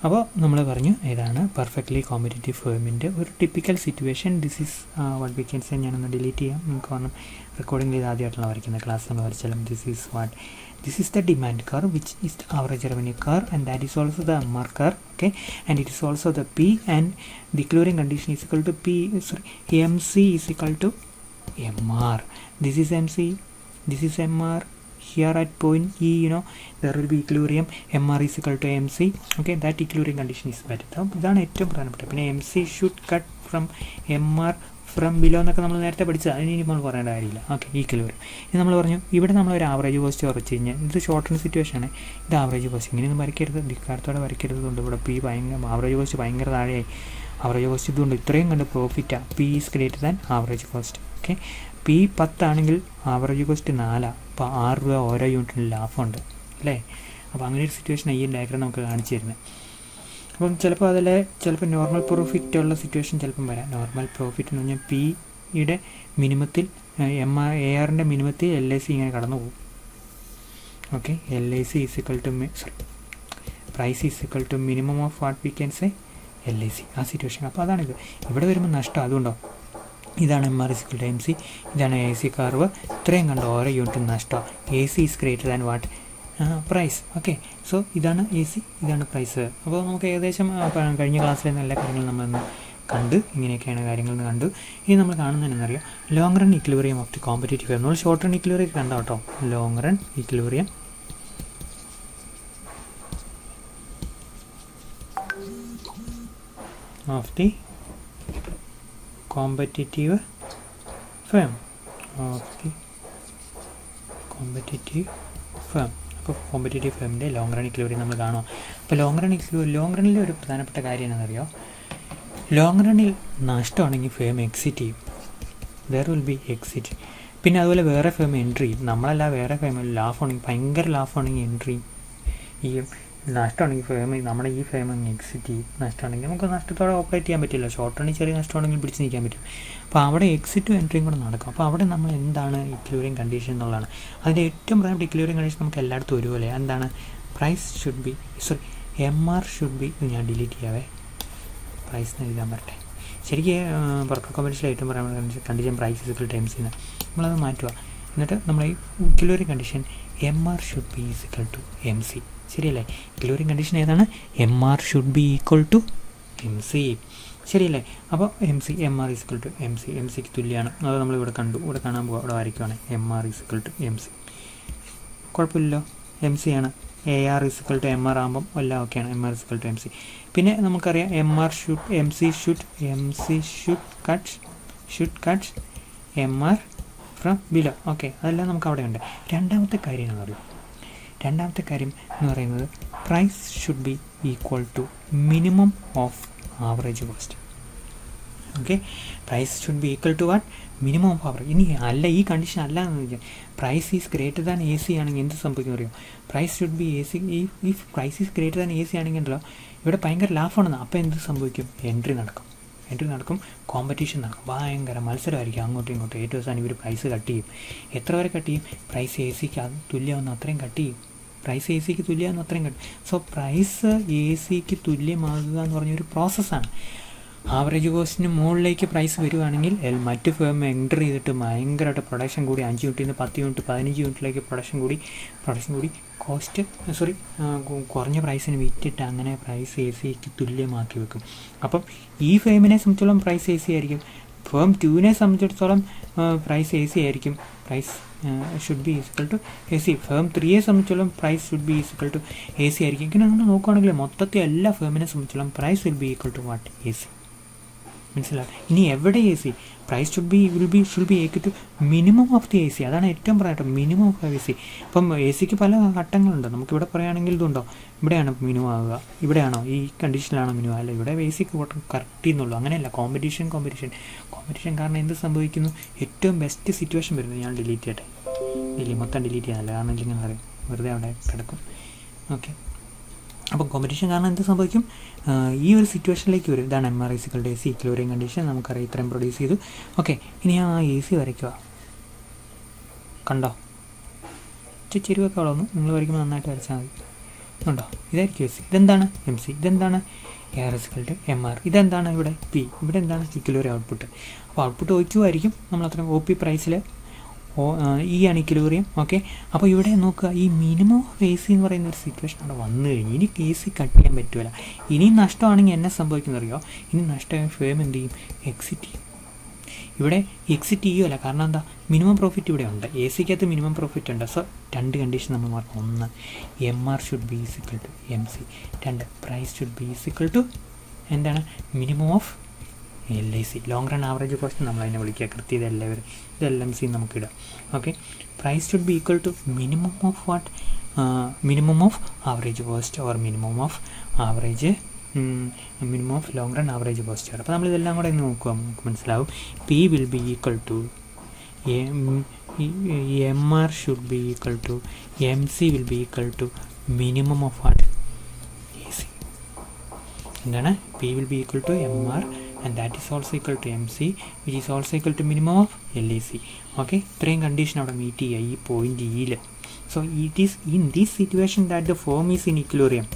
അപ്പോൾ നമ്മൾ പറഞ്ഞു ഇതാണ് പെർഫെക്റ്റ്ലി കോമ്പറ്റീറ്റീവ് ഫേമിൻ്റെ ഒരു typical situation. This is what we can say. ഞാനൊന്ന് ഡിലീറ്റ് ചെയ്യാം, നമുക്ക് കാരണം റെക്കോർഡിംഗ് ചെയ്ത് ആദ്യമായിട്ടുള്ള വരയ്ക്കുന്ന ക്ലാസ് നമ്മൾ വരച്ചാലും this is the demand curve, which is the average revenue curve, and that is also the MR curve, okay, and it is also the P, and the equilibrium condition is equal to MC is equal to MR. This is MC, this is MR. Here at point E, there will be equilibrium. MR is equal to MC, okay, that equilibrium condition is better. ഇതാണ് ഏറ്റവും പ്രധാനപ്പെട്ട. പിന്നെ MC should cut from MR from below എന്നൊക്കെ നമ്മൾ നേരത്തെ പഠിച്ചത്, അതിന് നമ്മൾ പറയേണ്ട കാര്യമില്ല. Okay, equilibrium. ഇത് നമ്മൾ പറഞ്ഞു ഇവിടെ നമ്മളൊരു ആവറേജ് കോസ്റ്റ് കുറച്ച് കഴിഞ്ഞാൽ ഇത് ഷോർട്ടൺ സിറ്റുവേഷനാണ്. ഇത് ആവറേജ് കോസ്റ്റ് ഇങ്ങനെയൊന്നും വരയ്ക്കരുത്, ധിക്കാരത്തോടെ വരയ്ക്കരുതുകൊണ്ട് ഇവിടെ പി ഭയങ്കര ആവറേജ് കോസ്റ്റ് ഭയങ്കര താഴെയായി. ആവറേജ് കോസ്റ്റ് ഇതുകൊണ്ട് ഇത്രയും കണ്ട് പ്രോഫിറ്റാണ്. P is greater than average cost. Okay, P 10 ആണെങ്കിൽ ആവറേജ് കോസ്റ്റ് 4. അപ്പോൾ 6 രൂപ ഓരോ യൂണിറ്റിന് ലാഭമുണ്ട് അല്ലേ. അപ്പോൾ അങ്ങനെ ഒരു സിറ്റുവേഷൻ ഈ ഡയഗ്രം നമുക്ക് കാണിച്ചു തരുന്നത്. അപ്പം ചിലപ്പോൾ നോർമൽ പ്രോഫിറ്റ് ഉള്ള സിറ്റുവേഷൻ ചിലപ്പം വരാം. നോർമൽ പ്രോഫിറ്റ് എന്ന് പറഞ്ഞാൽ പിയുടെ മിനിമത്തിൽ ARൻ്റെ മിനിമത്തിൽ LIC ഇങ്ങനെ കടന്നു പോകും. Okay, LIC is equal to price is equal to minimum of what we can say LIC, ആ സിറ്റുവേഷൻ. അപ്പോൾ അതാണിത്. ഇവിടെ വരുമ്പോൾ നഷ്ടം അതുകൊണ്ടോ. ഇതാണ് MR is equal to MC, ഇതാണ് AC കർവ്. ഇത്രയും കണ്ടോ ഓരോ യൂണിറ്റും നഷ്ടം. AC is greater than what price. Okay, so ഇതാണ് AC, ഇതാണ് പ്രൈസ്. അപ്പോൾ നമുക്ക് ഏകദേശം കഴിഞ്ഞ ക്ലാസ്സിൽ നിന്ന് എല്ലാ കാര്യങ്ങളും നമ്മളൊന്ന് കണ്ട് ഇങ്ങനെയൊക്കെയാണ് കാര്യങ്ങളെന്ന് കണ്ടു. ഇനി നമ്മൾ കാണുന്നതെന്നറിയാം long run equilibrium of the competitive. നമ്മൾ ഷോർട്ട് റൺ ഇക്വിലിബ്രിയം കണ്ടോ കേട്ടോ. Long run equilibrium of the competitive firm. അപ്പോൾ കോമ്പറ്റീറ്റീവ് ഫേമിൻ്റെ ലോങ് റൺ ഇക്വിലിബ്രിയം നമ്മൾ കാണുക. അപ്പോൾ ലോങ് റണ്ണിലെ ഒരു പ്രധാനപ്പെട്ട കാര്യം എന്താണെന്നറിയോ. ലോങ് റണ്ണിൽ നഷ്ടമാണെങ്കിൽ ഫേം എക്സിറ്റ് ചെയ്യും. There will be exit. പിന്നെ അതുപോലെ വേറെ ഫേം എൻട്രി ചെയ്യും. നമ്മളല്ല വേറെ ഫേം ലാഭമാണെങ്കിൽ ഭയങ്കര ലാഭമാണെങ്കിൽ എൻട്രി ചെയ്യും. നഷ്ടമാണെങ്കിൽ ഫേം നമ്മുടെ ഈ ഫേം അങ്ങ് എക്സിറ്റ് ചെയ്യും. നഷ്ടമാണെങ്കിൽ നമുക്ക് നഷ്ടത്തോടെ ഓപ്പറേറ്റ് ചെയ്യാൻ പറ്റില്ല. ഷോർട്ട് റണ്ണിൽ ചെറിയ നഷ്ടമാണെങ്കിൽ പിടിച്ച് നിൽക്കാൻ പറ്റും. അപ്പോൾ അവിടെ എക്സിറ്റും എൻട്രിയും കൂടെ നടക്കും. അപ്പോൾ അവിടെ നമ്മൾ എന്താണ് ഇക്വിലിബ്രിയം കണ്ടീഷൻ എന്നുള്ളതാണ്. അതിൻ്റെ ഏറ്റവും പ്രധാനപ്പെട്ട ഇക്വിലിബ്രിയം കണ്ടീഷൻ നമുക്ക് എല്ലായിടത്തും ഒരുപോലെ എന്താണ്. Price should be MR should be. ഞാൻ ഡിലീറ്റ് ചെയ്യാവേ, പ്രൈസ് എന്ന് എഴുതാൻ പറ്റട്ടെ. ശരിക്കും വർക്കർ കോമ്പറ്റീഷനിൽ ഏറ്റവും പറയുന്ന condition price is equal to MC എന്ന്. നമ്മളത് മാറ്റുക. എന്നിട്ട് നമ്മൾ ഈ equilibrium condition MR should be is equal to MC. ശരിയല്ലേ. ഇക്വിലിബ്രിയം കണ്ടീഷൻ ഏതാണ്. MR should be equal to MC. ശരിയല്ലേ. അപ്പോൾ MR is equal to MC. MCക്ക് തുല്യമാണ്. അത് നമ്മളിവിടെ കണ്ടു. ഇവിടെ കാണാൻ പോകുക, ഇവിടെ വരയ്ക്കുവാണ്. MR is equal to MC. കുഴപ്പമില്ലല്ലോ, MC ആണ്. AR is equal to MR ആകുമ്പം എല്ലാം ഓക്കെയാണ്. MR is equal to MC. പിന്നെ നമുക്കറിയാം MC should cut MR from below. Okay, അതെല്ലാം നമുക്ക് അവിടെ ഉണ്ട്. രണ്ടാമത്തെ കാര്യം എന്ന് പറയുന്നത് price should be equal to minimum of average cost. Okay, price should be equal to what, minimum of average. ഇനി അല്ല, ഈ കണ്ടീഷൻ അല്ല എന്ന് വെച്ചാൽ price is greater than AC ആണെങ്കിൽ എന്ത് സംഭവിക്കും അറിയോ. Price should be AC. ഈ price is greater than AC ആണെങ്കിൽ ഉണ്ടല്ലോ ഇവിടെ ഭയങ്കര ലാഭമാണെന്ന്. അപ്പോൾ എന്ത് സംഭവിക്കും. എൻട്രി നടക്കും, കോമ്പറ്റീഷൻ നടക്കും, ഭയങ്കര മത്സരമായിരിക്കും അങ്ങോട്ടും ഇങ്ങോട്ടും. ഏറ്റവും അവസാനം ഇവർ പ്രൈസ് കട്ട് ചെയ്യും. എത്ര വരെ കട്ട് ചെയ്യും. പ്രൈസ് ACക്ക് തുല്യമാവുന്ന അത്രയും കട്ട് ചെയ്യും. പ്രൈസ് ACക്ക് തുല്യമാവുന്ന അത്രയും കട്ട്. സോ പ്രൈസ് ACക്ക് തുല്യമാകുക എന്ന് പറഞ്ഞൊരു പ്രോസസ്സാണ്. ആവറേജ് കോസ്റ്റിന് മുകളിലേക്ക് പ്രൈസ് വരുവാണെങ്കിൽ മറ്റ് ഫേം എൻ്റർ ചെയ്തിട്ട് ഭയങ്കരമായിട്ട് പ്രൊഡക്ഷൻ കൂടി 5 യൂണിറ്റിൽ നിന്ന് 10 യൂണിറ്റ് 15 യൂണിറ്റിലേക്ക് പ്രൊഡക്ഷൻ കൂടി കോസ്റ്റ് കുറഞ്ഞ പ്രൈസിന് വിറ്റിട്ട് അങ്ങനെ പ്രൈസ് ACക്ക് തുല്യമാക്കി വെക്കും. അപ്പം ഈ ഫേമിനെ സംബന്ധിച്ചോളം പ്രൈസ് AC ആയിരിക്കും. ഫേം 2നെ സംബന്ധിച്ചിടത്തോളം പ്രൈസ് AC ആയിരിക്കും. Price should be equal to AC. Firm 3യെ സംബന്ധിച്ചോളം price should be equal to AC ആയിരിക്കും. ഇങ്ങനെ നമ്മൾ നോക്കുകയാണെങ്കിൽ മൊത്തത്തിൽ എല്ലാ ഫേമിനെ സംബന്ധിച്ചോളം price will be equal to what, AC. മനസ്സിലാവും. ഇനി എവിടെ AC, price should be equal to minimum of the AC. അതാണ് ഏറ്റവും പറയട്ടെ, മിനിമം ഓഫ് AC. ഇപ്പം ACക്ക് പല ഘട്ടങ്ങളുണ്ട്. നമുക്കിവിടെ പറയുകയാണെങ്കിൽ ഇതുണ്ടോ, ഇവിടെയാണ് മിനിമം ആവുക, ഇവിടെയാണോ ഈ കണ്ടീഷനിലാണോ മിനിമം, അല്ല ഇവിടെ ACക്ക് കറക്റ്റ് ചെയ്യുന്നുള്ളൂ. അങ്ങനെയല്ല, കോമ്പറ്റീഷൻ കാരണം എന്ത് സംഭവിക്കുന്നു, ഏറ്റവും ബെസ്റ്റ് സിറ്റുവേഷൻ വരുന്നത്. ഞാൻ ഡിലീറ്റ് ചെയ്യട്ടെ, മൊത്തം ഡിലീറ്റ് ചെയ്യാനല്ല, കാരണം ഇല്ലെങ്കിൽ അറിയാം വെറുതെ അവിടെ കിടക്കും. ഓക്കെ, അപ്പം കോമ്പറ്റീഷൻ കാരണം എന്ത് സംഭവിക്കും, ഈ ഒരു സിറ്റുവേഷനിലേക്ക് വരും. ഇതാണ് MR is equal to AC equilibrium condition. നമുക്കറിയാം ഇത്രയും പ്രൊഡ്യൂസ് ചെയ്തു. ഓക്കെ, ഇനി ആ AC വരയ്ക്കുക. കണ്ടോ, ചെരുവൊക്കെ അവിടെ വന്നു. നിങ്ങൾ വരയ്ക്കുമ്പോൾ നന്നായിട്ട് വരച്ചാൽ മതി. ഉണ്ടോ? ഇതായിരിക്കും എസ് സി. ഇതെന്താണ് എം സി. ഇതെന്താണ് AR is equal to M R. ഇതെന്താണ് ഇവിടെ പി. ഇവിടെ എന്താണ് ഇക്വിലിബ്രിയം ഔട്ട്പുട്ട്. അപ്പോൾ ഔട്ട്പുട്ട് ഒ2 ആയിരിക്കും. നമ്മൾ അത്രയും ഒ പി പ്രൈസിൽ ഈ ആണ് ഇക്വിലിബ്രിയം. ഓക്കെ. അപ്പോൾ ഇവിടെ നോക്കുക, ഈ മിനിമം ഓഫ് എ സി എന്ന് പറയുന്ന ഒരു സിറ്റുവേഷൻ അവിടെ വന്നു കഴിഞ്ഞ് ഇനി എ സി കട്ട് ചെയ്യാൻ പറ്റുമല്ല. ഇനിയും നഷ്ടമാണെങ്കിൽ എന്നെ സംഭവിക്കുന്നത് അറിയോ? ഇനി നഷ്ടമായ ഫേം എന്ത് ചെയ്യും? എക്സിറ്റ് ചെയ്യും. ഇവിടെ എക്സിറ്റ് ചെയ്യുമല്ല. കാരണം എന്താ? മിനിമം പ്രോഫിറ്റ് ഇവിടെ ഉണ്ട്. എ സിക്കകത്ത് മിനിമം പ്രോഫിറ്റ് ഉണ്ട്. സോ 2 കണ്ടീഷൻ നമ്മൾ മാറും. 1, M R should be equal to M C. 2, price should be equal to എന്താണ്? Minimum of L I C. Long run average cost നമ്മൾ അതിനെ വിളിക്കുക. കൃത്യത എല്ലാവരും ഇത് എൽ എം സി നമുക്കിടാം. Okay. Price should be equal to minimum of what? Minimum of average cost or minimum of average minimum of long run average cost. അപ്പോൾ നമ്മളിതെല്ലാം കൂടെ ഇന്ന് നോക്കുക, നമുക്ക് മനസ്സിലാവും. P will be equal to M R should be equal to M C will be equal to minimum of what? A C. എന്താണ്? P will be equal to M R and that is also equal to MC, which is also equal to minimum of LAC. Okay. ഇത്രയും condition അവിടെ meet ചെയ്യുക ഈ point ഇയിൽ. So it is in this situation that the form is in equilibrium.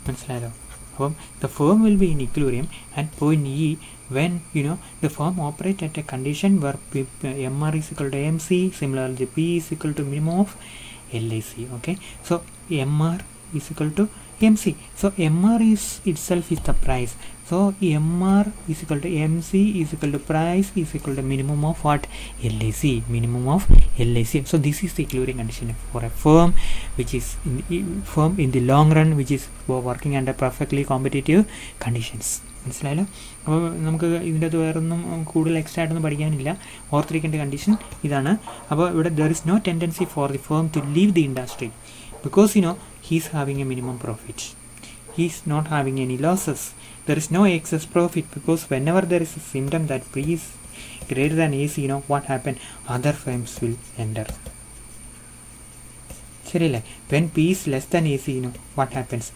മനസ്സിലായല്ലോ? അപ്പം the form will be in equilibrium at point E when the firm operate at a condition where MR is equal to MC, similarly P is equal to minimum of LAC. Okay. So MR is equal to MC. So MR is itself is the price. So MR is equal to MC is equal to price is equal to minimum of what? LAC. Minimum of LAC. So this is the equilibrium condition for a firm which is in the long run which is working under perfectly competitive conditions. മനസ്സിലായല്ലോ? അപ്പോൾ നമുക്ക് ഇതിൻ്റെ അത് വേറൊന്നും കൂടുതൽ extra ആയിട്ടൊന്നും പഠിക്കാനില്ല. ഓർത്തിരിക്കേണ്ട condition ഇതാണ്. അപ്പോൾ ഇവിടെ there is no tendency for the firm to leave the industry because he is having a minimum profit. He is not having any losses. There is no excess profit because whenever there is a symptom that P is greater than AC, what happen? Other firms will enter. ശരിയല്ലേ? When P is less than AC, what happens?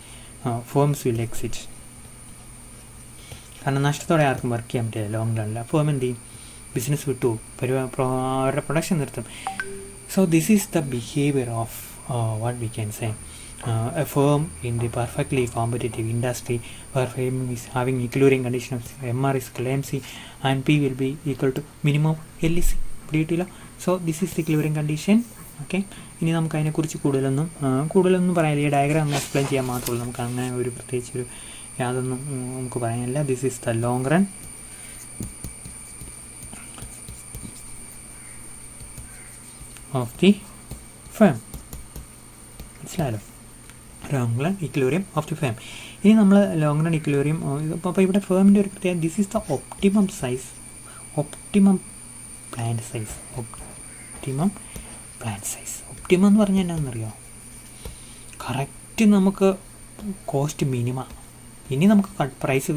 Firms will exit. കാരണം നഷ്ടത്തോടെ ആർക്കും work ചെയ്യാൻ പറ്റില്ല long റണ്ണിൽ. Firm എന്ത് ചെയ്യും? Business വിട്ടു, അവരുടെ production നിർത്തും. So this is the behaviour of what we can say a firm in the perfectly competitive industry where firm is having equilibrium condition of MR is equal to MC and P will be equal to minimum LEC. പിടിയിട്ടില്ല. So this is the equilibrium condition. Okay. ഇനി നമുക്ക് അതിനെക്കുറിച്ച് കൂടുതലൊന്നും പറയാനില്ല. ഈ diagram ഒന്ന് explain ചെയ്യാൻ മാത്രമേ ഉള്ളൂ. നമുക്ക് അങ്ങനെ ഒരു പ്രത്യേകിച്ചൊരു യാതൊന്നും നമുക്ക് പറയാനില്ല. This is the long run of the firm. മനസ്സിലായല്ലോ? Long run equilibrium of the firm. ഇനി നമ്മൾ ലോങ് റൺ ഇക്വിലിബ്രിയം അപ്പോൾ ഇവിടെ ഫേമിൻ്റെ ഒരു പ്രത്യേകത this is the optimum size, optimum plant size. Optimum plant size. Optimum എന്ന് പറഞ്ഞാൽ എന്നാണെന്നറിയോ? കറക്റ്റ് നമുക്ക് കോസ്റ്റ് മിനിമം. ഇനി നമുക്ക് പ്രൈസ്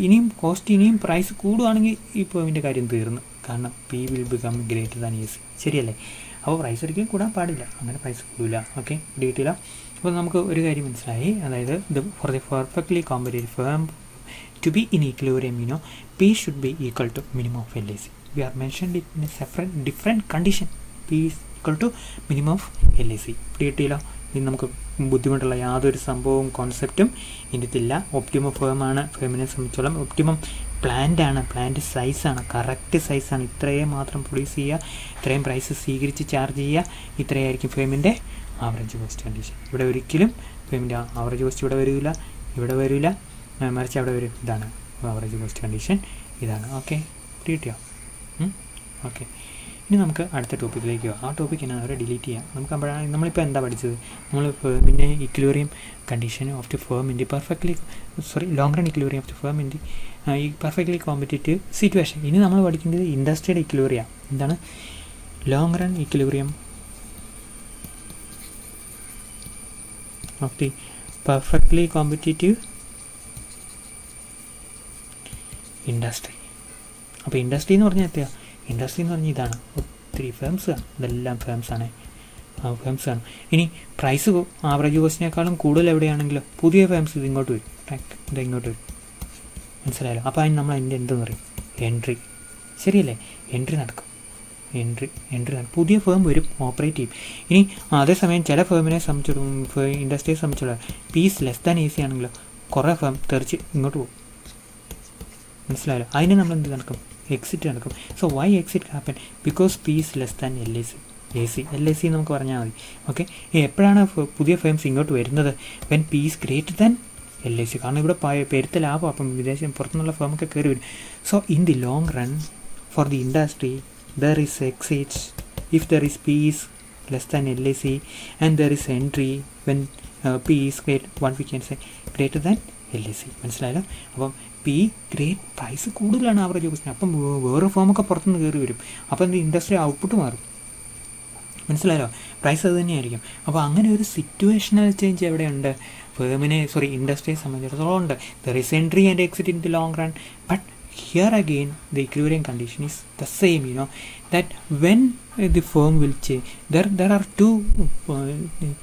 ഇനിയും കോസ്റ്റ് ഇനിയും പ്രൈസ് കൂടുകയാണെങ്കിൽ ഈ ഫേമിൻ്റെ കാര്യം തീർന്നു. കാരണം P will become greater than A C. ശരിയല്ലേ? അപ്പോൾ പ്രൈസ് ഒരിക്കലും കൂടാൻ പാടില്ല. അങ്ങനെ പ്രൈസ് കൂടില്ല. ഓക്കെ. ഡീറ്റെയിൽ. അപ്പോൾ നമുക്ക് ഒരു കാര്യം മനസ്സിലായി. അതായത് for the perfectly competitive firm to be in equilibrium P should be equal to minimum of LAC. We are mentioned it in a different condition. P is equal to minimum of LAC. Detail. ഇനി നമുക്ക് ബുദ്ധിമുട്ടുള്ള യാതൊരു സംഭവവും കോൺസെപ്റ്റും ഇതില്ല. Optimum ഫേമാണ്. ഫേമിനെ സംബന്ധിച്ചോളം optimum പ്ലാന്റാണ്, plant സൈസാണ്, correct സൈസാണ്. ഇത്രയും മാത്രം പ്രൊഡ്യൂസ് ചെയ്യുക, ഇത്രയും പ്രൈസ് സ്വീകരിച്ച് ചാർജ് ചെയ്യുക, ഇത്രയായിരിക്കും ഫേമിൻ്റെ ആവറേജ് കോസ്റ്റ് കണ്ടീഷൻ. ഇവിടെ ഒരിക്കലും ഫേമിൻ്റെ ആവറേജ് കോസ്റ്റ് ഇവിടെ വരില്ല, മറിച്ച് അവിടെ വരും. ഇതാണ് ആവറേജ് കോസ്റ്റ് കണ്ടീഷൻ, ഇതാണ്. ഓക്കെ. കിട്ടിയോ? ഓക്കെ. ഇനി നമുക്ക് അടുത്ത ടോപ്പിക്കിലേക്ക് പോകാം. ആ ടോപ്പിക്ക് എന്നാണ് അവരെ ഡിലീറ്റ് ചെയ്യാം. നമുക്ക് നമ്മളിപ്പോൾ എന്താ പഠിച്ചത്? നമ്മൾ ഫേമിൻ്റെ equilibrium condition of the firm in the long run equilibrium of the firm in the ഈ പെർഫെക്റ്റ്ലി കോമ്പറ്റേറ്റീവ് സിറ്റുവേഷൻ. ഇനി നമ്മൾ പഠിക്കേണ്ടത് ഇൻഡസ്ട്രിയുടെ ഇക്വിലിബ്രിയം. എന്താണ്? Long run equilibrium of the perfectly competitive industry. അപ്പോൾ ഇൻഡസ്ട്രി എന്ന് പറഞ്ഞാൽ എത്തിയാ? ഇൻഡസ്ട്രി എന്ന് പറഞ്ഞാൽ ഇതാണ്. ഒത്തിരി ഫേംസാണ്. ഇതെല്ലാം ഫേംസാണ്. ഇനി പ്രൈസ് ആവറേജ് കോസ്റ്റിനേക്കാളും കൂടുതൽ എവിടെയാണെങ്കിലോ പുതിയ ഫേംസ് ഇതിങ്ങോട്ട് വരും. ഇതിങ്ങോട്ട് വരും. മനസ്സിലായല്ലോ? അപ്പോൾ അതിന് നമ്മൾ അതിൻ്റെ എന്തെന്ന് പറയും? എൻട്രി. ശരിയല്ലേ? എൻട്രി നടക്കും. എൻട്രി പുതിയ ഫേം വരും, ഓപ്പറേറ്റ് ചെയ്യും. ഇനി അതേസമയം ചില ഫേമിനെ സംബന്ധിച്ചിടത്തോളം, ഇൻഡസ്ട്രിയെ സംബന്ധിച്ചുള്ള പീസ് ലെസ് ദാൻ AC ആണെങ്കിലോ കുറേ ഫേം തെറിച്ച് ഇങ്ങോട്ട് പോകും. മനസ്സിലായല്ലോ? അതിന് നമ്മൾ എന്ത് നടക്കും? എക്സിറ്റ് നടക്കും. So why exit happen? Because P is less than LAC നമുക്ക് പറഞ്ഞാൽ മതി. ഓക്കെ, എപ്പോഴാണ് പുതിയ ഫേംസ് ഇങ്ങോട്ട് വരുന്നത്? When P is greater than LAC. കാരണം ഇവിടെ പെരുത്ത ലാഭം, അപ്പം പുറത്തുനിന്നുള്ള ഫേമൊക്കെ കയറി വരും. So in the long run four the industry there is exit if there is P is less than LAC, and there is entry when P is greater than LAC. മനസ്സിലായല്ലോ? അപ്പം P price കൂടുതലാണ് average ഓഗസ്റ്റിന്. അപ്പം വേറെ ഫേമൊക്കെ പുറത്തുനിന്ന് കയറി വരും. അപ്പം എന്ത് ഇൻഡസ്ട്രി ഔട്ട്പുട്ട് മാറും. മനസ്സിലായല്ലോ? പ്രൈസ് അത് തന്നെയായിരിക്കും. അപ്പോൾ അങ്ങനെ ഒരു സിറ്റുവേഷണൽ ചേഞ്ച് എവിടെയുണ്ട്? ഇൻഡസ്ട്രിയെ സംബന്ധിച്ചിടത്തോളം ഉണ്ട്. There is entry and exit in the long run. But here again the equilibrium condition is the same, that when the firm will change, there are two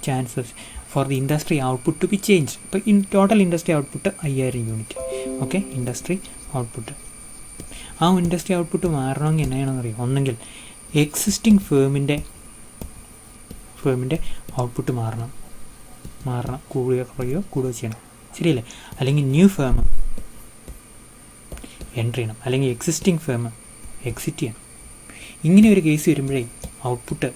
chances for the industry output to be changed. But in total industry output 5000 unit. Okay, industry output, industry output മാറണമെങ്കിൽ എങ്ങനെയാണെന്ന് അറിയാം. ഒന്നെങ്കിൽ existing ഫേമിൻ്റെ output മാറണം, കൂടുകയോ ചെയ്യണം. ശരിയല്ലേ? അല്ലെങ്കിൽ new firm entry ചെയ്യണം, അല്ലെങ്കിൽ എക്സിസ്റ്റിംഗ് ഫേം എക്സിറ്റ് ചെയ്യണം. ഇങ്ങനെ ഒരു കേസ് വരുമ്പോഴേ ഔട്ട്പുട്ട്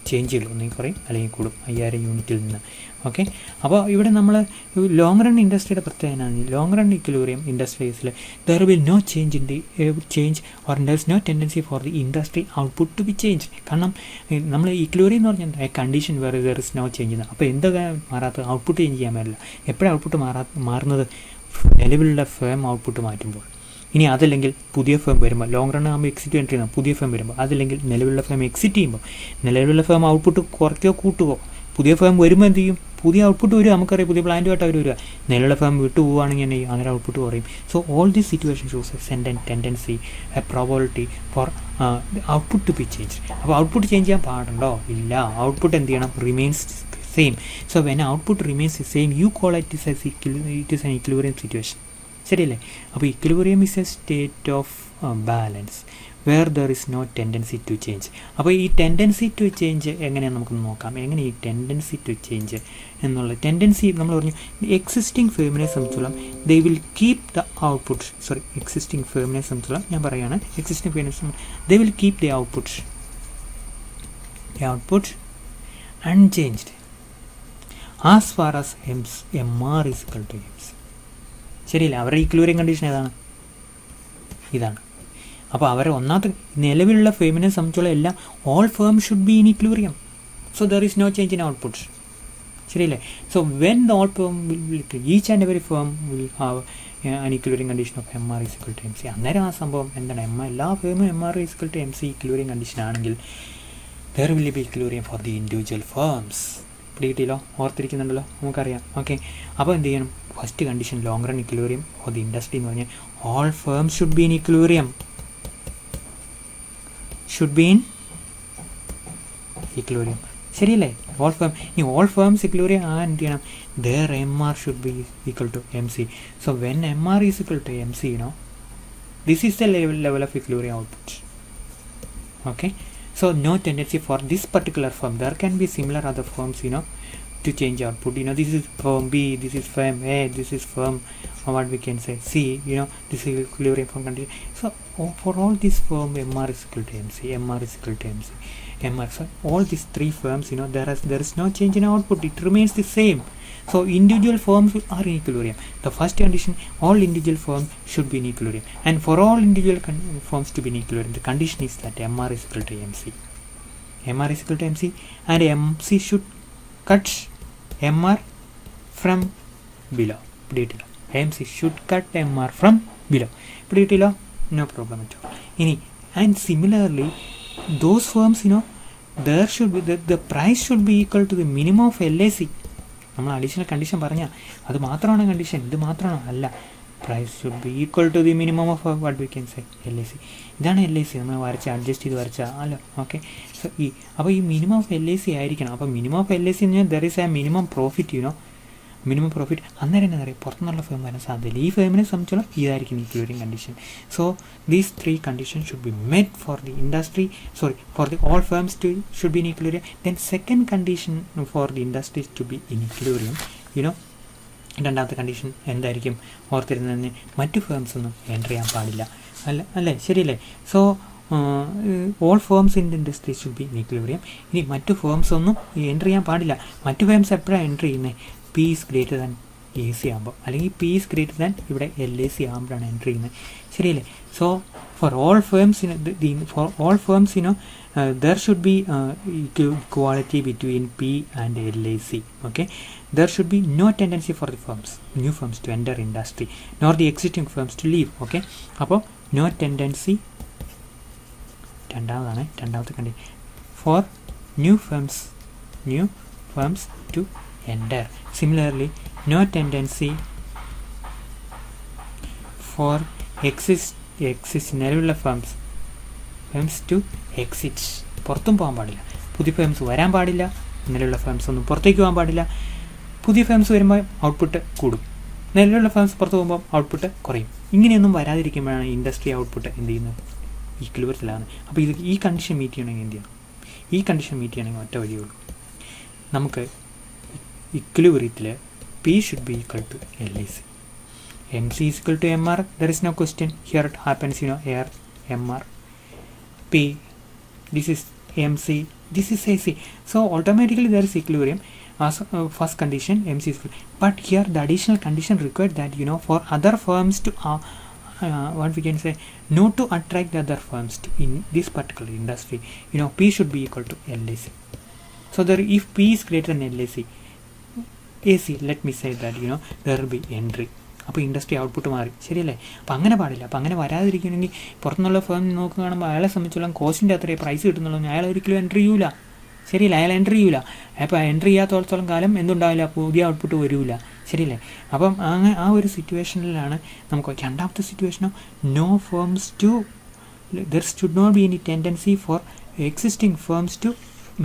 ചേഞ്ച് ചെയ്യുള്ളൂ. ഒന്നെങ്കിൽ കുറയും അല്ലെങ്കിൽ കൂടും 5000 യൂണിറ്റിൽ നിന്ന്. ഓക്കെ, അപ്പോൾ ഇവിടെ നമ്മൾ ലോങ് റൺ ഇൻഡസ്ട്രിയുടെ പ്രത്യേകത, ലോങ് റൺ ഇക്വിലിബ്രിയം ഇൻഡസ്ട്രീസിൽ there will no change in the change or there is no tendency for the industry output to be change. കാരണം നമ്മൾ ഇക്വിലിബ്രിയം എന്ന് പറഞ്ഞാൽ എന്താ? കണ്ടീഷൻ വേറെ ദർ ഇസ് നോ ചേഞ്ച് ചെയ്യുന്നത്. അപ്പോൾ എന്തൊക്കെ മാറാത്തത്? ഔട്ട്പുട്ട് ചേഞ്ച് ചെയ്യാൻ പറ്റില്ല. എപ്പോഴാണ് ഔട്ട്പുട്ട് മാറുന്നത്? നിലവിലുള്ള ഫേം ഔട്ട്പുട്ട് മാറ്റുമ്പോൾ. ഇനി അതല്ലെങ്കിൽ പുതിയ ഫേം വരുമ്പോൾ, ലോങ് റൺ ആകുമ്പോൾ എക്സിറ്റ് എൻട്രി ചെയ്യണം. പുതിയ ഫേം വരുമ്പോൾ, അതല്ലെങ്കിൽ നിലവിലുള്ള ഫേം എക്സിറ്റ് ചെയ്യുമ്പോൾ, നിലവിലുള്ള ഫേം ഔട്ട്പുട്ട് കുറയ്ക്കോ കൂട്ടുകയോ. പുതിയ ഫേം വരുമ്പോൾ എന്ത് ചെയ്യും? പുതിയ ഔട്ട്പുട്ട് വരിക. നമുക്കറിയാം പുതിയ പ്ലാന്റുമായിട്ട് അവർ വരിക. നിലവിലുള്ള ഫേം വിട്ടു പോവുകയാണെങ്കിൽ തന്നെ അങ്ങനെ ഔട്ട്പുട്ട് കുറയും. So all these situation shows a tendency, a probability for output to be change. അപ്പോൾ ഔട്ട്പുട്ട് ചേഞ്ച് ചെയ്യാൻ പാടുണ്ടോ? ഇല്ല. ഔട്ട്പുട്ട് എന്ത് ചെയ്യണം? Remains same. So when output remains same, you call it is an equilibrium situation. ശരിയല്ലേ? അപ്പോൾ equilibrium is a state of balance where there is no tendency to change. അപ്പോൾ ഈ ടെൻഡൻസി ടു ചേഞ്ച് എങ്ങനെയാണ് നമുക്ക് നോക്കാം. എങ്ങനെ ഈ ടെൻഡൻസി ടു ചേഞ്ച് എന്നുള്ള ടെൻഡൻസി നമ്മൾ പറഞ്ഞു, എക്സിസ്റ്റിംഗ് ഫേമിനെ സംബന്ധിച്ചോളം they will keep the output. Existing ഫേമിനെ സംബന്ധിച്ചോളം ഞാൻ പറയുകയാണ്, എക്സിസ്റ്റിംഗ് ഫേമിനെ സംബന്ധിച്ച് they will keep the output unchanged as far as MR is equal to MC. ശരിയല്ല? അവരുടെ ഇക്വിലിബ്രിയം കണ്ടീഷൻ ഇതാണ്. അപ്പോൾ അവരെ ഒന്നാമത്തെ നിലവിലുള്ള ഫേമിനെ സംബന്ധിച്ചുള്ള എല്ലാം all firm should be in equilibrium. So there is no change in output. ശരിയല്ലേ? So when the all firm each and every firm will have an equilibrium condition of MR is equal to MC. അന്നേരം ആ സംഭവം എന്താണ്? എല്ലാ ഫേമും MR is equal to MC equilibrium condition ആണെങ്കിൽ there will be equilibrium for the individual firms. പിടികിട്ടില്ലോ? ഓർത്തിരിക്കുന്നുണ്ടല്ലോ? നമുക്കറിയാം. Okay, അപ്പോൾ എന്ത് ചെയ്യണം? First condition long run equilibrium four the industry എന്ന് പറഞ്ഞാൽ all firm should be in equilibrium. ശരിയല്ലേ? ഓൾ ഫേംസ് ഇക്വിലിബ്രിയം എന്ത് ചെയ്യണം? their MR should be equal to MC. So when MR is equal to MC, this is the level of equilibrium output. Okay, so no tendency for this particular firm. There can be similar other firms, to change output. This is firm B, this is firm A, this is firm what we can say C. This is equilibrium firm condition. So for all these firm, MR is equal to MC, MR is equal to MC, MR. So all these three firms, there is no change in output. It remains the same. So individual firms are in equilibrium. The first condition, all individual firms should be in equilibrium. And for all individual firms to be in equilibrium, the condition is that MR is equal to MC. MR is equal to MC, and MC should cut MR from below. MC should cut MR from below. No problem at all. And similarly, those firms, there should be the price should be equal to the minimum of LAC. നമ്മൾ additional condition പറഞ്ഞാൽ അത് മാത്രമാണ് condition, ഇത് മാത്രമാണോ? അല്ല. Price should be equal to the minimum of what we can say LAC. ഇതാണ് LAC നമ്മൾ adjust ചെയ്ത് വരച്ചാൽ അല്ലോ. ഓക്കെ, സോ അപ്പോൾ ഈ മിനിമം ഓഫ് LAC ആയിരിക്കണം. അപ്പോൾ മിനിമം ഓഫ് LAC എന്ന് പറഞ്ഞാൽ there is A minimum profit. Minimum profit, അന്നേരം എന്താ പറയുക പുറത്തുനിന്നുള്ള ഫേം വരാൻ സാധ്യതയില്ല. ഈ ഫേമിനെ സംബന്ധിച്ചോളം ഇതായിരിക്കും equilibrium condition. So these 3 condition should be met for the industry, for the all firms to should be in equilibrium. Then second condition for the industry to be in equilibrium. രണ്ടാമത്തെ condition എന്തായിരിക്കും ഓർത്തിരുന്നതിന്, മറ്റു firms ഒന്നും enter ചെയ്യാൻ പാടില്ല, അല്ലേ ശരിയല്ലേ? So all firms in the industry should be in equilibrium. ഇനി മറ്റു ഫേംസ് ഒന്നും എൻ്റർ ചെയ്യാൻ പാടില്ല. മറ്റു ഫേംസ് എപ്പോഴാണ് എൻ്റർ ചെയ്യുന്നത്? P is greater than A C ആകുമ്പോൾ, അല്ലെങ്കിൽ പി ഈസ് ഗ്രേറ്റർ ദാൻ ഇവിടെ എൽ എ സി ആകുമ്പോഴാണ് എൻ്റർ ചെയ്യുന്നത്, ശരിയല്ലേ? So for all firms there should be equality between P and LAC. Okay, there should be no tendency for the new firms to enter industry, nor the existing firms to leave. Okay, അപ്പോൾ no tendency രണ്ടാമത്തെ condition for new firms to enter. Similarly, no tendency for നിലവിലുള്ള firms to exit, പുറത്തും പോകാൻ പാടില്ല. പുതിയ firms വരാൻ പാടില്ല, നിലവിലുള്ള ഫേംസ് ഒന്നും പുറത്തേക്ക് പോകാൻ പാടില്ല. പുതിയ ഫേംസ് വരുമ്പോൾ ഔട്ട്പുട്ട് കൂടും, നിലവിലുള്ള ഫേംസ് പുറത്ത് പോകുമ്പോൾ ഔട്ട്പുട്ട് കുറയും. ഇങ്ങനെയൊന്നും വരാതിരിക്കുമ്പോഴാണ് ഇൻഡസ്ട്രി ഔട്ട്പുട്ട് എന്ത് ചെയ്യുന്നത്, ഈക്വിലിബ്രിയത്തിലാണ്. അപ്പോൾ ഈ കണ്ടീഷൻ മീറ്റ് ചെയ്യണമെങ്കിൽ എന്ത് ചെയ്യണം? ഈ കണ്ടീഷൻ മീറ്റ് ചെയ്യണമെങ്കിൽ ഒറ്റ വഴിയുള്ളൂ, നമുക്ക് ഈക്വിലിബ്രിയത്തിൽ P should be equal to LAC. MC is equal to MR, there is no question. Here it happens, here MR, P, this is MC, this is AC. So automatically there is equilibrium as first condition, MC is equal. But here the additional condition required that for other firms to what we can say, not to attract the other firms to in this particular industry, P should be equal to LAC. So there, if P is greater than LAC, AC, let me say that there will be entry. അപ്പോൾ industry output മാറി, ശരിയല്ലേ? അപ്പോൾ അങ്ങനെ പാടില്ല. അപ്പോൾ അങ്ങനെ വരാതിരിക്കണമെങ്കിൽ പുറത്തുനിന്നുള്ള firm നോക്കുകയാണെങ്കിൽ അയാളെ സംബന്ധിച്ചോളം കോസ്റ്റിൻ്റെ അത്രയും പ്രൈസ് കിട്ടുന്നുള്ളൂ, അയാൾ ഒരിക്കലും എൻട്രി ചെയ്യൂല, ശരിയല്ലേ? അയാൾ എൻട്രി ചെയ്യൂല. അപ്പോൾ എൻട്രി ചെയ്യാത്തോളത്തോളം കാലം എന്തുണ്ടാവില്ല, പുതിയ ഔട്ട്പുട്ട് വരില്ല, ശരിയല്ലേ? അപ്പം ആ ഒരു സിറ്റുവേഷനിലാണ് നമുക്ക് രണ്ടാമത്തെ സിറ്റുവേഷനോ no firms to, there should not be any tendency for existing firms to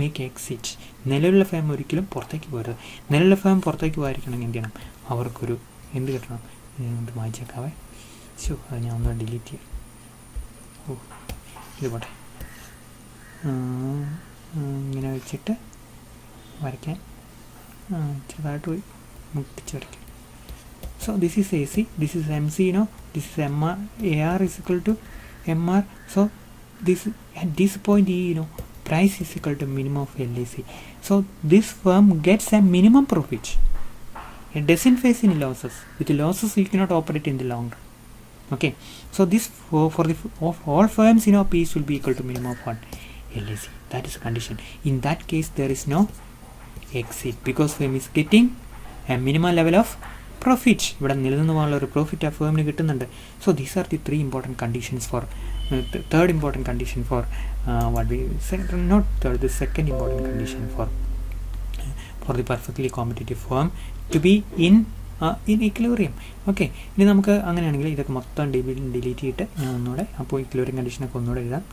make exit. നിലവിലുള്ള ഫേം ഒരിക്കലും പുറത്തേക്ക് പോകരുത്. നിലവിലുള്ള ഫേം പുറത്തേക്ക് പോകാതിരിക്കണമെങ്കിൽ എന്ത് ചെയ്യണം? അവർക്കൊരു എന്ത് കിട്ടണം? ഇത് വായിച്ചേക്കാവേ, അത് ഞാൻ ഒന്ന് ഡിലീറ്റ് ചെയ്യാം. ഇത് പോട്ടെ, ഇങ്ങനെ വെച്ചിട്ട് വരയ്ക്കാൻ ചെറുതായിട്ട് പോയി മുട്ടിച്ച് വരയ്ക്കാം. So this is AC, this is MC, this is MR, AR is equal to MR. So this at this point price is equal to minimum of LAC. So this firm gets a minimum profit. It doesn't face any losses. With losses you cannot operate in the long run. Okay, so this for the of all firms P will be equal to minimum of what? LAC. That is a condition. In that case there is no exit because firm is getting a minimal level of profit. ഇവിടെ നിലനിന്ന് പോകാനുള്ള ഒരു profit ആ ഫേമിന് കിട്ടുന്നുണ്ട്. So these are the 3 important conditions for third important condition for what we said, not third, the second important condition for the perfectly competitive firm to be in equilibrium. Okay, ഇനി നമുക്ക് അങ്ങനെയാണെങ്കിൽ ഇതൊക്കെ മൊത്തം delete ചെയ്തിട്ട് ഞാൻ ഒന്നുകൂടെ, അപ്പോൾ equilibrium കണ്ടീഷനൊക്കെ ഒന്നുകൂടെ എഴുതാം.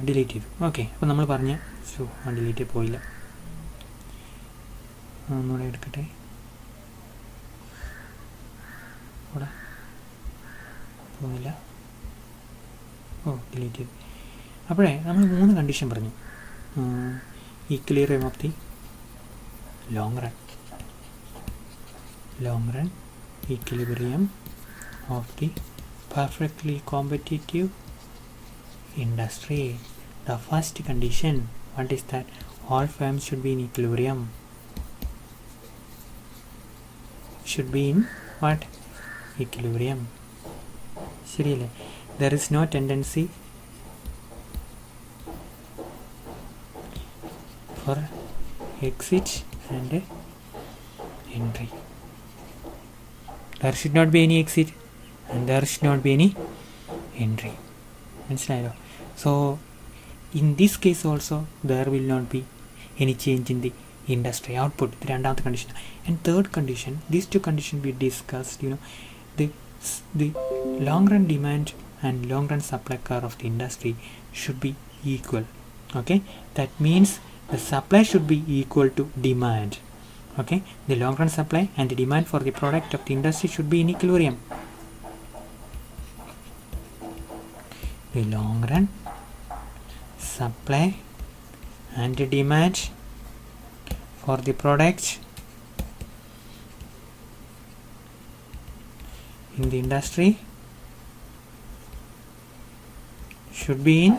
ഡിലീറ്റ് ചെയ്തു. ഓക്കെ, അപ്പോൾ നമ്മൾ പറഞ്ഞ ഡിലീറ്റ് പോയില്ല, ഒന്നുകൂടെ എടുക്കട്ടെ. ഇവിടെ പോകുന്നില്ല. ഡിലീറ്റ് ചെയ്തു. അപ്പോഴേ നമ്മൾ 3 കണ്ടീഷൻ പറഞ്ഞു. Equilibrium of the long run, equilibrium of the perfectly competitive industry. The first condition, what is that? All firms should be in equilibrium. Should be in what? Equilibrium. ശരിയല്ലേ? There is no tendency for exit and entry. There should not be any exit and there should not be any entry. മനസ്സിലായല്ലോ? So in this case also there will not be any change in the industry output. ഇത് രണ്ടാമത്തെ condition. And third condition, these 2 conditions we discussed, the long run demand and long run supply curve of the industry should be equal. Okay, that means the supply should be equal to demand. Okay, the long run supply and the demand for the product of the industry should be in equilibrium. The long run supply and the demand for the product in the industry should be in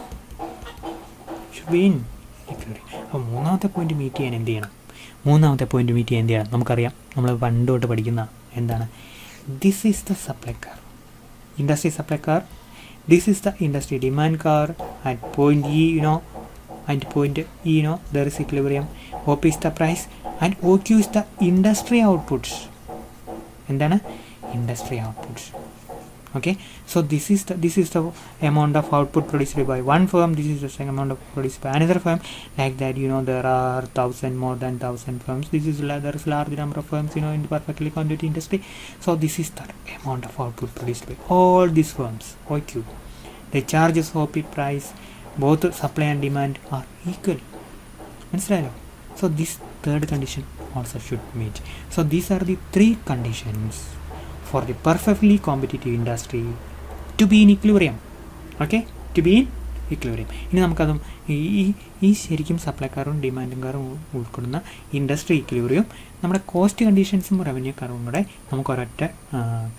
equilibrium. അപ്പോൾ മൂന്നാമത്തെ point meet ചെയ്യാൻ എന്ത് ചെയ്യണം? നമുക്കറിയാം, നമ്മൾ പണ്ട് തൊട്ട് പഠിക്കുന്ന എന്താണ്? This is the supply car, industry supply car. This is the industry demand car. At point E, at point E, there is equilibrium. OP is the price and OQ is the industry outputs. എന്താണ്? Industry outputs. Okay, so this is the amount of output produced by one firm. This is the same amount of produced by another firm. Like that, there are more than 1,000 firms. There is large number of firms, in the perfectly commodity industry. So this is the amount of output produced by all these firms. OQ. The charges, OP, price, both supply and demand are equal. മനസ്സിലായല്ലോ? So this third condition also should meet. So these are the three conditions for the perfectly competitive industry to be in equilibrium. Okay, to be in equilibrium. ഇനി നമുക്കതും ഈ ശരിക്കും സപ്ലൈക്കാരും ഡിമാൻഡുകാരും ഉൾക്കൊള്ളുന്ന industry equilibrium നമ്മുടെ cost കണ്ടീഷൻസും revenue കർവും കൂടെ നമുക്ക് ഒരൊറ്റ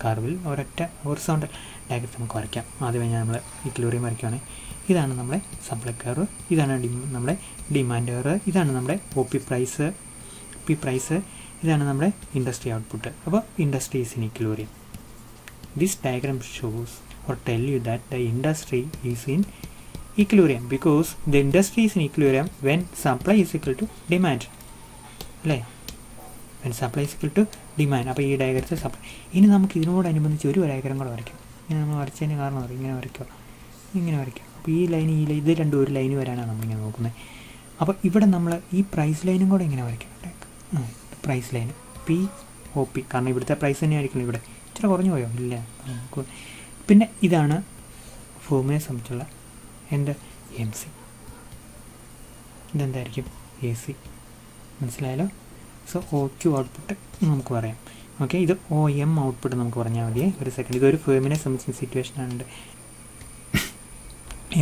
കർവിൽ ഒരൊറ്റ ഹൊറിസോണ്ടൽ ഡയഗ്രത്തിൽ നമുക്ക് വരയ്ക്കാം. ആദ്യമേ ഞാൻ നമ്മൾ ഇക്വിലിബ്രിയം വരയ്ക്കുകയാണെങ്കിൽ ഇതാണ് നമ്മുടെ സപ്ലൈ കർവ്, ഇതാണ് നമ്മുടെ ഡിമാൻഡ് കർവ്, ഇതാണ് നമ്മുടെ OP പ്രൈസ്, ഇതാണ് നമ്മുടെ ഇൻഡസ്ട്രി ഔട്ട്പുട്ട്. അപ്പോൾ industry is in equilibrium. This diagram shows or tell you that the industry is in equilibrium because the industry is in equilibrium when supply is equal to demand. അല്ലേ? when supply is equal to demand. അപ്പോൾ ഈ ഡയഗ്രത്തിൽ supply. ഇനി നമുക്ക് ഇതിനോടനുബന്ധിച്ച് ഒരു diagram കൂടെ വരയ്ക്കാം. ഇങ്ങനെ നമ്മൾ വരച്ചതിന് കാരണം അറിയാം, ഇങ്ങനെ വരയ്ക്കുക. അപ്പോൾ ഈ ലൈൻ ഇത് രണ്ടും ഒരു ലൈന് വരാനാണ് നമ്മളിങ്ങനെ നോക്കുന്നത്. അപ്പോൾ ഇവിടെ നമ്മൾ ഈ പ്രൈസ് ലൈനും കൂടെ ഇങ്ങനെ വരയ്ക്കാം. പ്രൈസ് ലൈൻ POP, കാരണം ഇവിടുത്തെ പ്രൈസ് തന്നെ ആയിരിക്കും. ഇവിടെ ഇച്ചിരി കുറഞ്ഞു പോയോ? ഇല്ല. നമുക്ക് പിന്നെ ഇതാണ് ഫോമിനെ സംബന്ധിച്ചുള്ള MC. ഇതെന്തായിരിക്കും? AC. മനസ്സിലായല്ലോ? സോ OQ ഔട്ട്പുട്ട് നമുക്ക് പറയാം. ഓക്കെ, ഇത് OM ഔട്ട്പുട്ട് നമുക്ക് പറഞ്ഞാൽ മതി. ഒരു സെക്കൻഡ്, ഇതൊരു ഫേമിനെ സംബന്ധിച്ച സിറ്റുവേഷനാണ്.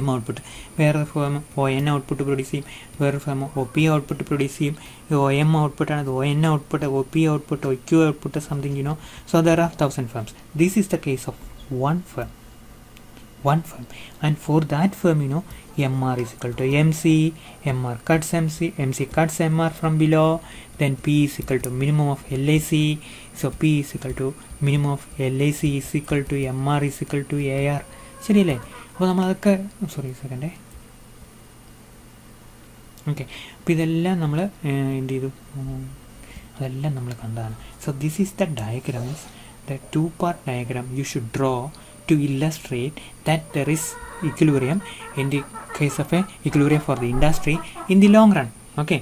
M ഔട്ട്പുട്ട്, വേറൊരു ഫേം ON ഔട്ട്പുട്ട് പ്രൊഡ്യൂസ് ചെയ്യും, വേറൊരു ഫേം OP ഔട്ട്പുട്ട് പ്രൊഡ്യൂസ് ചെയ്യും. ഇത് OM ഔട്ട്പുട്ടാണ്, ഇത് ON output, OP output, OQ output, something so there are 1,000 firms. This is the case of one firm. And for that firm, MR is equal to MC, MR cuts MC cuts MR from below, then P is equal to minimum of LIC. So P is equal to minimum of LIC is equal to MR is equal to AR. ശരിയല്ലേ? അപ്പോൾ നമ്മളതൊക്കെ സെക്കൻഡേ. Okay, അപ്പോൾ ഇതെല്ലാം നമ്മൾ എന്ത് ചെയ്തു? അതെല്ലാം നമ്മൾ കണ്ടതാണ്. So this is the diagrams, the two-part diagram you should draw to illustrate that there is equilibrium in the case of a equilibrium for the industry in the long run. Okay,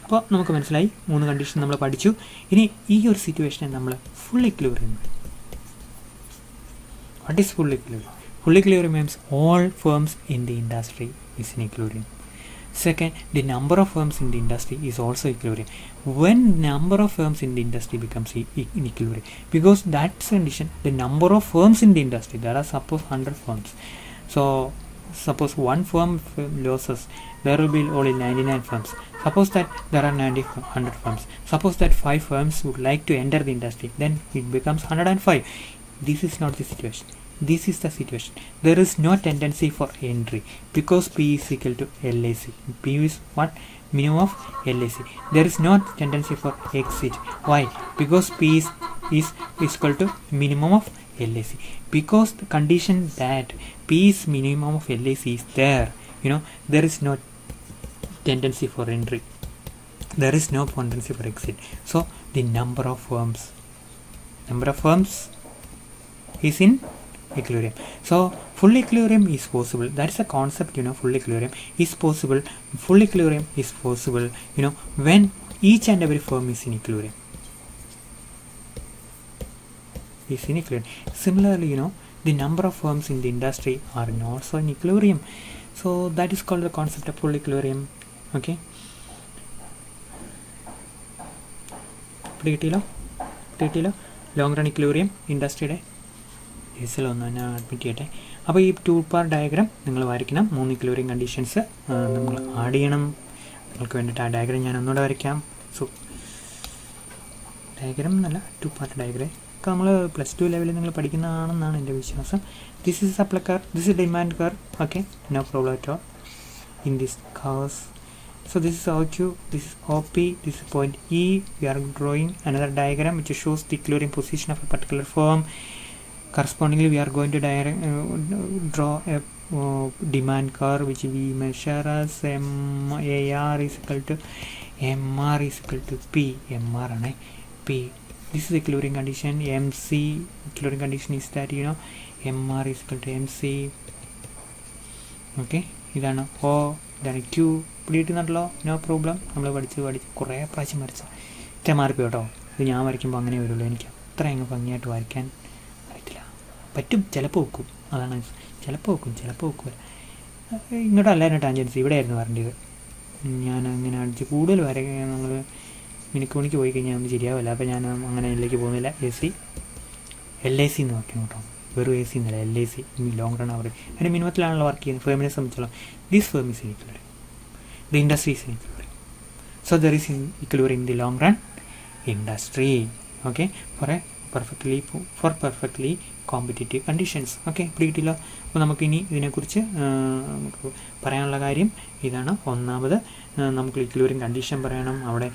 അപ്പോൾ നമുക്ക് മനസ്സിലായി, 3 condition നമ്മൾ പഠിച്ചു. ഇനി ഈ ഒരു സിറ്റുവേഷനെ നമ്മൾ full equilibrium. What is full equilibrium? Full equilibrium means all firms in the industry is in equilibrium. Second, the number of firms in the industry is also equilibrium. When number of firms in the industry becomes in equilibrium, because that's condition, the number of firms in the industry, there are suppose 100 firms. So suppose one firm loses, there will be only 99 firms. Suppose that there are 100 firms. Suppose that 5 firms would like to enter the industry, then it becomes 105. This is not the situation. This is the situation. There is no tendency for entry because P is equal to LIC. P is what? Minimum of LIC. There is no tendency for exit. Why? Because P is equal to minimum of LIC. Because the condition that P is minimum of LIC is there, there is no tendency for entry. There is no tendency for exit. So the number of firms is in equilibrium. So full equilibrium is possible. That is a concept, full equilibrium is possible. Full equilibrium is possible, when each and every firm is in equilibrium. Similarly, the number of firms in the industry are also in equilibrium. So that is called the concept of full equilibrium. Okay. കിട്ടിയില്ലോ long run equilibrium ഇൻഡസ്ട്രിയുടെ കേസിലൊന്ന് ഞാൻ admit ചെയ്യട്ടെ. അപ്പോൾ ഈ 2 part diagram നിങ്ങൾ വരയ്ക്കണം. 3 equilibrium conditions നിങ്ങൾ ആഡ് ചെയ്യണം. നിങ്ങൾക്ക് വേണ്ടിയിട്ട് ആ ഡയഗ്രാം ഞാൻ ഒന്നുകൂടെ വരയ്ക്കാം. സോ ഡയഗ്രാം എന്നല്ല 2 പാർട്ട് ഡയഗ്രാം ഒക്കെ നമ്മൾ +2 ലെവലിൽ നിങ്ങൾ പഠിക്കുന്നതാണെന്നാണ് എൻ്റെ വിശ്വാസം. This is supply curve, this is demand curve. Okay, no problem at all in this case. So this is OQ, this is OP, this is point E. We are drawing another diagram which shows the equilibrium position of a particular firm. Correspondingly, we are going to draw a demand curve which we measure as MAR is equal to MR is equal to P. MR and P. This is the equilibrium condition. MC equilibrium condition is that MR is equal to MC. Okay, ഇതാണ് O, ഇതാണ് Q. പിടിയിട്ടുണ്ടല്ലോ, no problem. നമ്മൾ പഠിച്ച് കുറേ പ്രാവശ്യം വരച്ച ഇത്ര മാറിപ്പോയി കേട്ടോ. ഇത് ഞാൻ വരയ്ക്കുമ്പോൾ അങ്ങനെ വരുള്ളൂ. എനിക്ക് അത്ര അങ്ങ് ഭംഗിയായിട്ട് വരയ്ക്കാൻ അറിയത്തില്ല. പറ്റും, ചിലപ്പോൾ വെക്കും. അതാണ് ചിലപ്പോൾ വെക്കും. ഇങ്ങോട്ടല്ല എൻ്റെ ടാൻജൻസ്, ഇവിടെയായിരുന്നു വരേണ്ടത്. ഞാൻ അങ്ങനെ അടിച്ച് കൂടുതൽ വരയ്ക്കാൻ നമ്മൾ മിനിക്കോണിക്ക് പോയി കഴിഞ്ഞാൽ ഒന്നും ശരിയാവില്ല. അപ്പോൾ ഞാൻ അങ്ങനെ ഇതിലേക്ക് പോകുന്നില്ല. LIC എന്ന് വയ്ക്കണം കേട്ടോ. വെറും AC എന്നല്ല, LIC ലോങ് റൺ അവർ. അതിൻ്റെ മിനിമത്തിലാണല്ലോ വർക്ക് ചെയ്യുന്നത്. ഫേമിനെ സംബന്ധിച്ചോളം this firm is equilibrium, the industry is in equilibrium. So there is equilibrium in the long run industry. Okay, for perfectly competitive conditions. Okay, പിടികിട്ടില്ല. അപ്പോൾ നമുക്കിനി ഇതിനെക്കുറിച്ച് നമുക്ക് പറയാനുള്ള കാര്യം ഇതാണ്. ഒന്നാമത് നമുക്ക് ഇക്വിലിബ്രിയം കണ്ടീഷൻ പറയണം. അവിടെ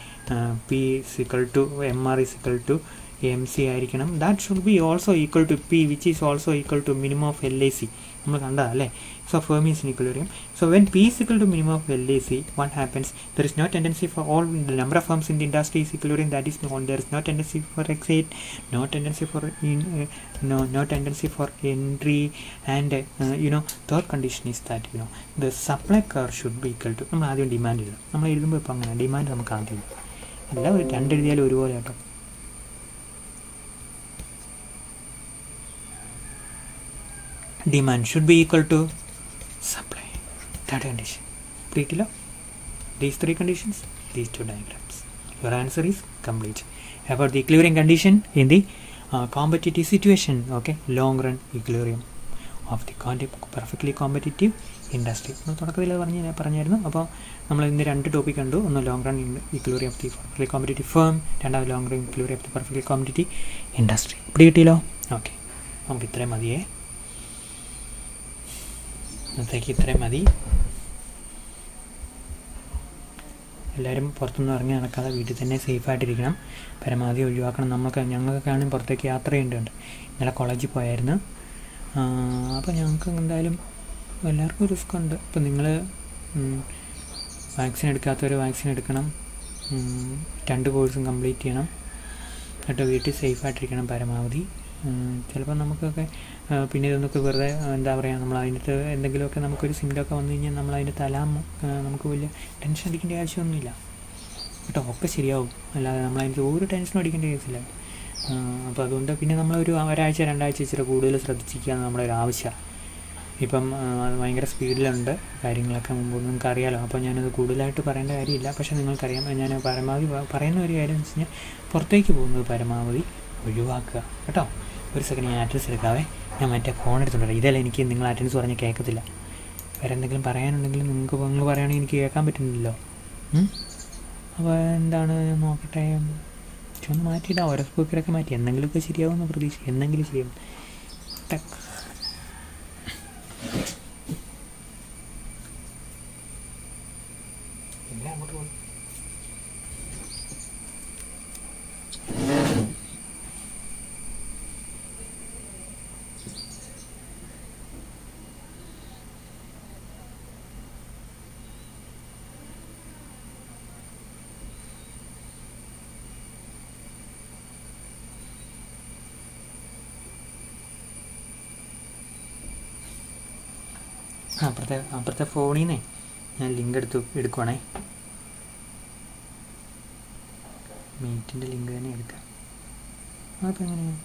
P is equal to MR is equal to MC ആയിരിക്കണം. That should be also equal to P which is also equal to minimum of LIC. നമ്മൾ കണ്ടതല്ലേ. So firm is in equilibrium. So when P is equal to minimum of LIC, what happens? There is no tendency for all the number of firms in the industry is equilibrium. That is, there is no tendency for exit, no tendency for no tendency for entry, and third condition is that the supply curve should be equal to. നമ്മൾ ആദ്യം demand എഴുതും. നമ്മൾ എഴുതുമ്പോൾ ഇപ്പോൾ അങ്ങനെ demand നമുക്ക് ആദ്യം എല്ലാം രണ്ടെഴുതിയാലും ഒരുപോലെ കേട്ടോ. Demand should be equal to supply. Third condition. Pretty. These 3 conditions, these 2 diagrams. Your answer is complete. About the equilibrium condition in the competitive situation. Okay, long run equilibrium of the perfectly competitive industry. തുടക്കത്തിൽ പറഞ്ഞായിരുന്നു. അപ്പോൾ നമ്മൾ ഇന്ന് 2 topic കണ്ടു. ഒന്ന് long run equilibrium of the perfectly competitive firm, രണ്ടാമത് long run equilibrium of the perfectly competitive industry. പിടി കിട്ടിയല്ലോ. ഓക്കെ, നമുക്ക് ഇത്രയും മതിയേ. ഇന്നത്തേക്ക് ഇത്രയും മതി. എല്ലാവരും പുറത്തുനിന്ന് ഇറങ്ങി നടക്കാതെ വീട്ടിൽ തന്നെ സേഫായിട്ടിരിക്കണം. പരമാവധി ഒഴിവാക്കണം. ഞങ്ങൾക്കൊക്കെയാണെങ്കിൽ പുറത്തേക്ക് യാത്ര ചെയ്യേണ്ടതുണ്ട്. ഇന്നലെ കോളേജിൽ പോയായിരുന്നു. അപ്പോൾ ഞങ്ങൾക്ക് എന്തായാലും എല്ലാവർക്കും റിസ്ക് ഉണ്ട്. ഇപ്പോൾ നിങ്ങൾ വാക്സിൻ എടുക്കാത്തവർ വാക്സിൻ എടുക്കണം. 2 കോഴ്സും കംപ്ലീറ്റ് ചെയ്യണം. എന്നിട്ട് വീട്ടിൽ സേഫായിട്ടിരിക്കണം പരമാവധി. ചിലപ്പോൾ നമുക്കൊക്കെ പിന്നെ ഇതൊന്നൊക്കെ വെറുതെ എന്താ പറയുക, നമ്മൾ അതിനകത്ത് എന്തെങ്കിലുമൊക്കെ നമുക്കൊരു സിംറ്റമൊക്കെ വന്നു കഴിഞ്ഞാൽ നമ്മൾ അതിൻ്റെ നമുക്ക് വലിയ ടെൻഷൻ അടിക്കേണ്ട ആവശ്യമൊന്നുമില്ല കേട്ടോ. ഒക്കെ ശരിയാവും. അല്ലാതെ നമ്മളതിനകത്ത് ഒരു ടെൻഷനും അടിക്കേണ്ട കേസില്ല. അപ്പോൾ അതുകൊണ്ട് പിന്നെ ഒരാഴ്ച 2 ആഴ്ച ഇച്ചിരി കൂടുതൽ ശ്രദ്ധിച്ചിരിക്കുക നമ്മുടെ ഒരു ആവശ്യമാണ്. ഇപ്പം ഭയങ്കര സ്പീഡിലുണ്ട് കാര്യങ്ങളൊക്കെ, മുമ്പ് നിങ്ങൾക്ക് അറിയാമല്ലോ. അപ്പോൾ ഞാനത് കൂടുതലായിട്ട് പറയേണ്ട കാര്യമില്ല. പക്ഷേ നിങ്ങൾക്കറിയാം, ഞാൻ പരമാവധി പറയുന്ന ഒരു കാര്യം എന്ന് വെച്ച് കഴിഞ്ഞാൽ പുറത്തേക്ക് പോകുന്നത് പരമാവധി ഒഴിവാക്കുക കേട്ടോ. ഒരു സെക്കൻഡ് ഞാൻ അറ്റൻഡൻസ് എടുക്കാവേ. ഞാൻ മറ്റേ ഫോൺ എടുത്തിട്ടുണ്ട്. ഇതല്ല, എനിക്ക് നിങ്ങൾ അറ്റൻഡൻസ് പറഞ്ഞാൽ കേൾക്കത്തില്ല. വേറെ എന്തെങ്കിലും പറയാനുണ്ടെങ്കിൽ നിങ്ങൾ പറയുകയാണെങ്കിൽ എനിക്ക് കേൾക്കാൻ പറ്റുന്നില്ലല്ലോ. അപ്പോൾ എന്താണ്, ഞാൻ നോക്കട്ടെ. ഒന്ന് മാറ്റിയിട്ടാ, ഓരോ സ്പീക്കറൊക്കെ മാറ്റി. എന്തെങ്കിലുമൊക്കെ ശരിയാവുമെന്ന് പ്രതീക്ഷ. എന്തെങ്കിലും ശരിയാവും. ടക്ക് എല്ലാം അങ്ങോട്ട് പോകും. അപ്പുറത്തെ ഫോണിൽ നിന്നേ ഞാൻ ലിങ്ക് എടുക്കുവാണേ. മീറ്റിൻ്റെ ലിങ്ക് തന്നെ എടുക്കാം. അപ്പോൾ എങ്ങനെയാണ്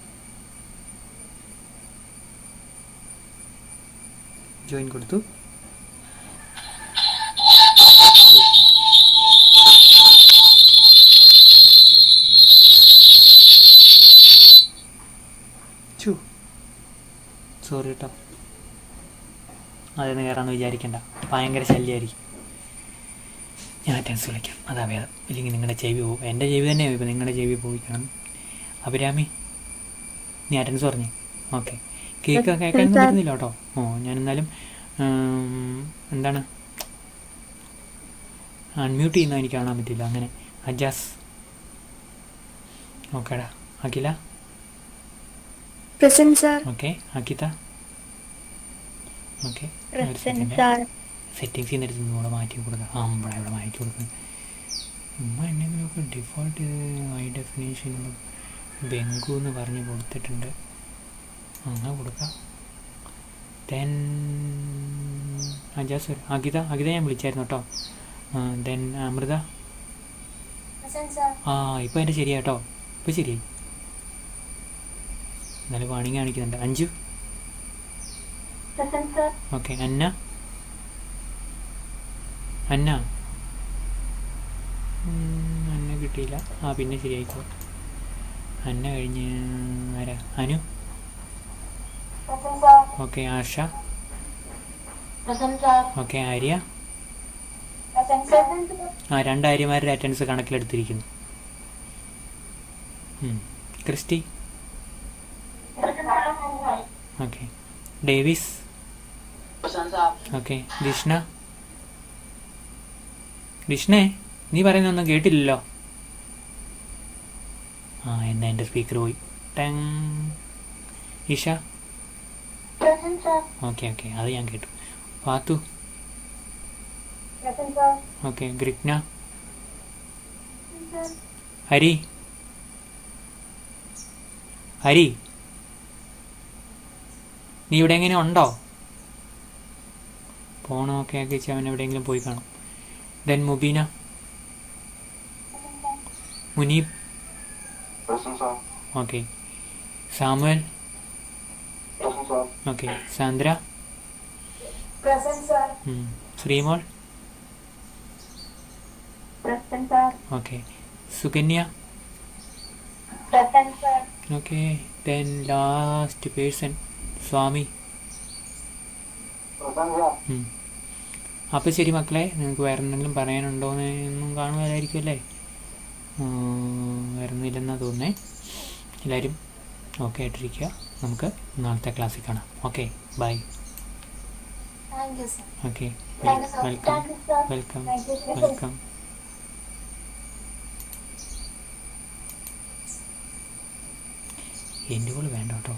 ജോയിൻ കൊടുത്തു. സോറി കേട്ടോ, അതൊന്നും കയറാമെന്ന് വിചാരിക്കണ്ട, ഭയങ്കര ശല്യമായിരിക്കും. ഞാൻ അറ്റൻഡൻസ് വിളിക്കാം, അതാ ഭേദം. ഇല്ലെങ്കിൽ നിങ്ങളുടെ ചെവി പോകും. എൻ്റെ ചെവി തന്നെയാണ് ഇപ്പോൾ നിങ്ങളുടെ ചെവി പോയിക്കണം. അഭിരാമി, നീ അറ്റൻഡൻസ് പറഞ്ഞേ. ഓക്കെ, കേൾക്കാനൊന്നും പറ്റുന്നില്ല കേട്ടോ. ഞാനെന്നാലും എന്താണ് അൺമ്യൂട്ട് ചെയ്യുന്നത് എനിക്ക് കാണാൻ പറ്റില്ല. അങ്ങനെ അജാസ്, ഓക്കേടാ. അഖില, ഓക്കെ. അഖിത, ഓക്കെ. സെറ്റിങ്സിൽ നിന്ന് ഇവിടെ മാറ്റി കൊടുക്കാം. ഇവിടെ മാറ്റി കൊടുക്കുന്നത് എന്തെങ്കിലുമൊക്കെ ഡിഫോൾട്ട് ഹൈ ഡെഫിനേഷൻ ബെങ്കു എന്ന് പറഞ്ഞ് കൊടുത്തിട്ടുണ്ട്, അങ്ങനെ കൊടുക്കാം. ദെൻ അജാസ്, അഖിത ഞാൻ വിളിച്ചായിരുന്നു കേട്ടോ. ദെൻ അമൃത, ഇപ്പോൾ എൻ്റെ ശരിയാ കേട്ടോ, ഇപ്പോൾ ശരിയായി. എന്നാലും വാണിംഗ് കാണിക്കുന്നുണ്ട്. അഞ്ചു, ഓക്കെ. അന്ന കിട്ടിയില്ല. പിന്നെ ശരിയായിക്കോ. അന്ന കഴിഞ്ഞ് ആരാ? അനു, ഓക്കെ. ആർഷ, ഓക്കെ. ആര്യ, രണ്ട് ആര്യമാരുടെ അറ്റൻഡൻസ് കണക്കിലെടുത്തിരിക്കുന്നു. Christy, okay. Davis, okay. ഡിഷ്ണേ, നീ പറയുന്നൊന്നും കേട്ടില്ലല്ലോ. എന്നാ എൻ്റെ സ്പീക്കർ പോയി. ഇഷ, ഓക്കെ. അത് ഞാൻ കേട്ടു. പാത്തു, ഓക്കെ. ഗ്രിഗ്ന, ഹരി, നീ ഇവിടെ എങ്ങനെ ഉണ്ടോ? ഫോണൊക്കെ ആക്കി വെച്ച് അവൻ എവിടെയെങ്കിലും പോയി കാണും. Then Mubeena, Muneeb, okay. Samuel, okay. Sandra, Sreemol, okay. Sukanya, okay. Then last person Swami. അപ്പോൾ ശരി മക്കളെ, നിങ്ങൾക്ക് വേറെ എന്തെങ്കിലും പറയാനുണ്ടോയെന്ന് ഒന്നും കാണുമായിരിക്കും അല്ലേ? വരുന്നില്ലെന്നാണ് തോന്നുന്നേ. എല്ലാവരും ഓക്കെ ആയിട്ടിരിക്കുക. നമുക്ക് നാളത്തെ ക്ലാസ്സിൽ കാണാം. Okay, bye. Okay, welcome. എൻ്റെ കൂടെ വേണ്ട കേട്ടോ.